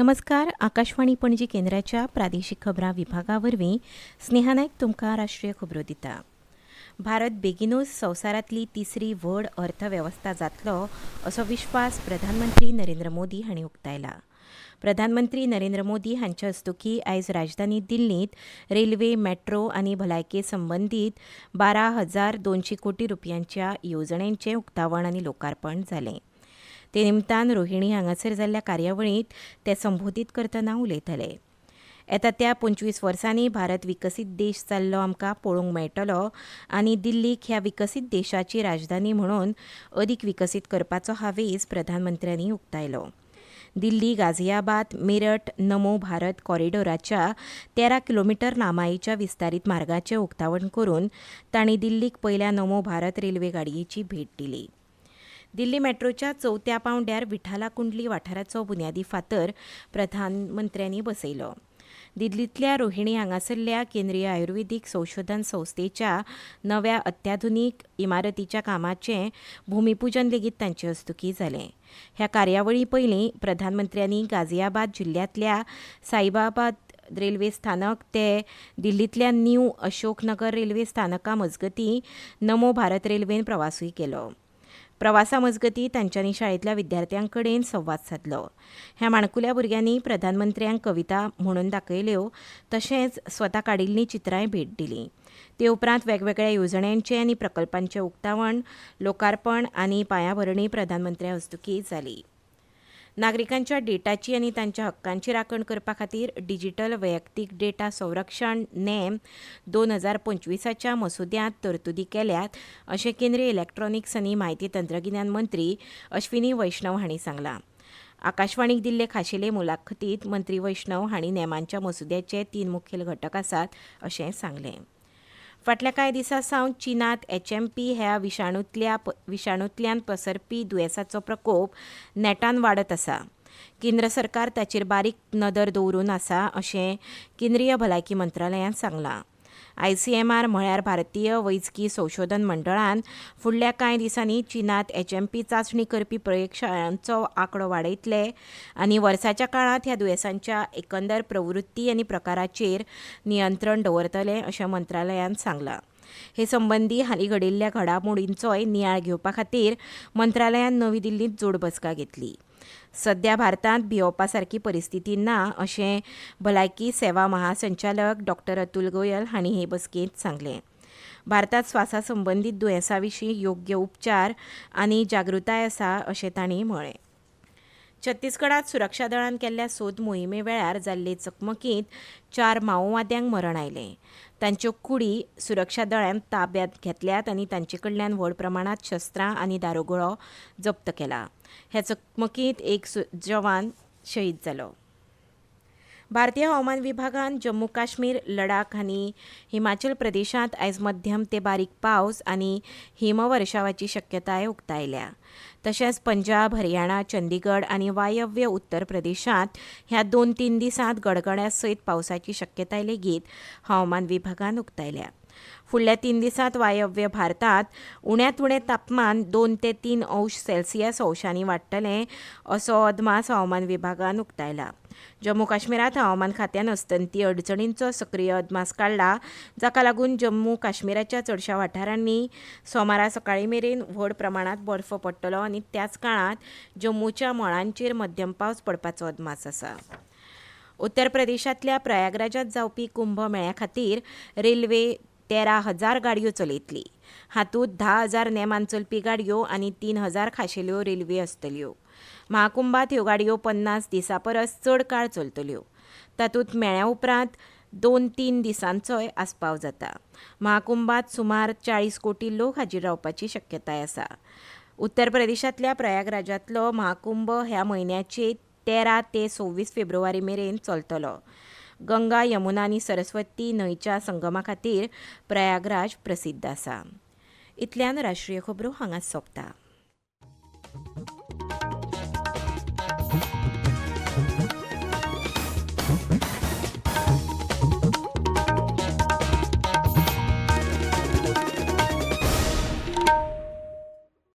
नमस्कार. आकाशवाणी पणजी केंद्राच्या प्रादेशीक खबरां विभागावरवीं स्नेहा नायक तुमकां राष्ट्रीय खबरो दिता. भारत बेगीनूच संवसारांतली तिसरी व्हड अर्थवेवस्था जातलो असो विश्वास प्रधानमंत्री नरेंद्र मोदी हांणी उक्तायला. प्रधानमंत्री नरेंद्र मोदी हांचे हस्तुकीं आयज राजधानी दिल्लींत रेल्वे, मेट्रो आनी भलायके संबंदीत 12,200 कोटी रुपयांच्या येवजण्यांचें उक्तावण आनी लोकार्पण जालें. ते निमतान रोहिणी हांगासर जाल्ल्या कार्यावळींत ते संबोधीत करतना उलयताले. येता त्या 25 वर्सांनी भारत विकसीत देश जाल्लो आमकां पळोवंक मेळटलो आनी दिल्लीक ह्या विकसीत देशाची राजधानी म्हणून अदीक विकसीत करपाचो हावेस प्रधानमंत्र्यांनी उक्तायलो. दिल्ली, गाझियाबाद, मेरठ, नमो भारत कॉरिडॉराच्या 13 किलोमीटर लांबायेच्या विस्तारीत मार्गाचें उक्तावण करून तांणी दिल्लीक पयल्या नमो भारत रेल्वे गाडयेची भेट दिली. दिल्ली मेट्रोच्या 4थ्या पांवड्यार विठाला कुंडली वाठाराचो बुन्यादी फातर प्रधानमंत्र्यांनी बसयलो. दिल्लींतल्या रोहिणी हांगासरल्या केंद्रीय आयुर्वेदीक संशोधन संस्थेच्या नव्या अत्याधुनीक इमारतीच्या कामाचें भुमिपूजन लेगीत तांचे हस्तुकीं जालें. ह्या कार्यावळी पयलीं प्रधानमंत्र्यांनी गाझियाबाद जिल्ल्यांतल्या साईबाबाद रेल्वे स्थानक ते दिल्लींतल्या न्यू अशोकनगर रेल्वे स्थानका मजगतीं नमो भारत रेल्वेन प्रवासूय केलो. प्रवासा मजगतीं तांच्यांनी शाळेंतल्या विद्यार्थ्यां कडेन संवाद साधलो. ह्या माणकुल्या भुरग्यांनी प्रधानमंत्र्यांक कविता म्हणून दाखयल्यो तशेंच स्वता काडिल्लीं चित्रांय भेट दिलीं. ते उपरांत वेगवेगळ्या येवजण्यांचें आनी प्रकल्पांचें उक्तावण, लोकार्पण आनी पांयाभरणी प्रधानमंत्र्या हस्तुकीं जाली. नागरिकांच्या डेटाची आनी तांच्या हक्कांची राखण करपा खातीर डिजिटल वैयक्तीक डेटा संरक्षण नेम 2025च्या मसुद्यांत तरतुदी केल्यात अशें केंद्रीय इलेक्ट्रॉनिक्स आनी म्हायती तंत्रगिन्यान मंत्री अश्विनी वैष्णव हांणी सांगलां. आकाशवाणीक दिल्ले खाशेले मुलाखतींत मंत्री वैष्णव हांणी नेमांच्या मसुद्याचे 3 मुखेल घटक आसात अशें सांगलें. फाटल्या कांय दिसां सावन चीनांत HMP ह्या विशाणूंतल्यान पसरपी दुयेंसाचो प्रकोप नेटान वाडत आसा. केंद्र सरकार ताचेर बारीक नदर दवरून आसा अशें केंद्रीय भलायकी मंत्रालयान सांगलां. ICMR म्हळ्यार भारतीय वैजकी संशोधन मंडळान फुडल्या कांय दिसांनी चीनांत HMP चांचणी करपी प्रयोगशाळांचो आंकडो वाडयतले आनी वर्साच्या काळांत ह्या दुयेंसांच्या एकंदर प्रवृत्ती आनी प्रकाराचेर नियंत्रण दवरतले अशें मंत्रालयान सांगलां. हे संबंदी हालीं घडिल्ल्या घडामोडींचोय नियाळ घेवपा खातीर मंत्रालयान नवी दिल्लींत जोड बसका घेतली. सध्या भारतांत भिवपा सारकी परिस्थिती ना अशें भलायकी सेवा महासंचालक डॉ. अतुल गोयल हांणी हे बसकेंत सांगलें. भारतांत स्वासा संबंदीत दुयेंसां विशीं योग्य उपचार आनी जागृताय आसा अशें तांणी म्हळें. छत्तीसगडांत सुरक्षा दळान केल्ल्या सोद मोहिमे वेळार जाल्ले चकमकींत 4 माओवाद्यांक मरण आयलें. तांच्यो कुडी सुरक्षा दळान ताब्यांत घेतल्यात आनी तांचे कडल्यान व्हड प्रमाणांत शस्त्रां आनी दारुगळो जप्त केला. ह्या चकमकींत एक जवान शहीद जालो. भारतीय हवामान विभागान जम्मू काश्मीर, लडाख आनी हिमाचल प्रदेशांत आयज मध्यम ते बारीक पावस आनी हिमवर्षावाची शक्यताय उक्तायल्या. तशेंच पंजाब, हरियाणा, चंदीगड आनी वायव्य उत्तर प्रदेशांत ह्या 2-3 दिसांत गडगड्या सयत पावसाची शक्यताय लेगीत हवामान विभागान उक्तायल्या. फुडल्या 3 दिसांत वायव्य भारतांत उण्यांत उणें तापमान 2 ते 3 अंश सेल्सियस अंशांनी वाडटलें असो अदमास हवामान विभागान उक्तायला. जम्मू काश्मीरांत हवामान खात्यान अस्तंती अडचणींचो सक्रीय अदमास काडला, जाका लागून जम्मू काश्मीराच्या चडशा वाठारांनी सोमारा सकाळी मेरेन व्हड प्रमाणांत बर्फ पडटलो आनी त्याच काळांत जम्मूच्या मळांचेर मध्यम पावस पडपाचो अदमास आसा. उत्तर प्रदेशांतल्या प्रयागराजांत जावपी कुंभ मेळ्या खातीर रेल्वे 13,000 गाडयो चलयतली. हातूंत 10,000 नेमान चलपी गाडयो आनी 3,000 खाशेल्यो रेल्वे आसतल्यो. महाकुंभात ह्यो गाडयो 50 दिसां परस चड काळ चलतल्यो. तातूंत मेळ्या उपरांत 2-3 दिसांचोय आस्पाव जाता. महाकुंभात सुमार 40 कोटी लोक हाजीर रावपाची शक्यताय आसा. उत्तर प्रदेशांतल्या प्रयागराजांतलो महाकुंभ ह्या म्हयन्याचे 13 ते 26 फेब्रुवारी मेरेन चलतलो. गंगा, यमुना आनी सरस्वती न्हंयच्या संगमा खातीर प्रयागराज प्रसिद्ध आसा. इतल्यान राष्ट्रीय खबरो हांगाच सोंपता.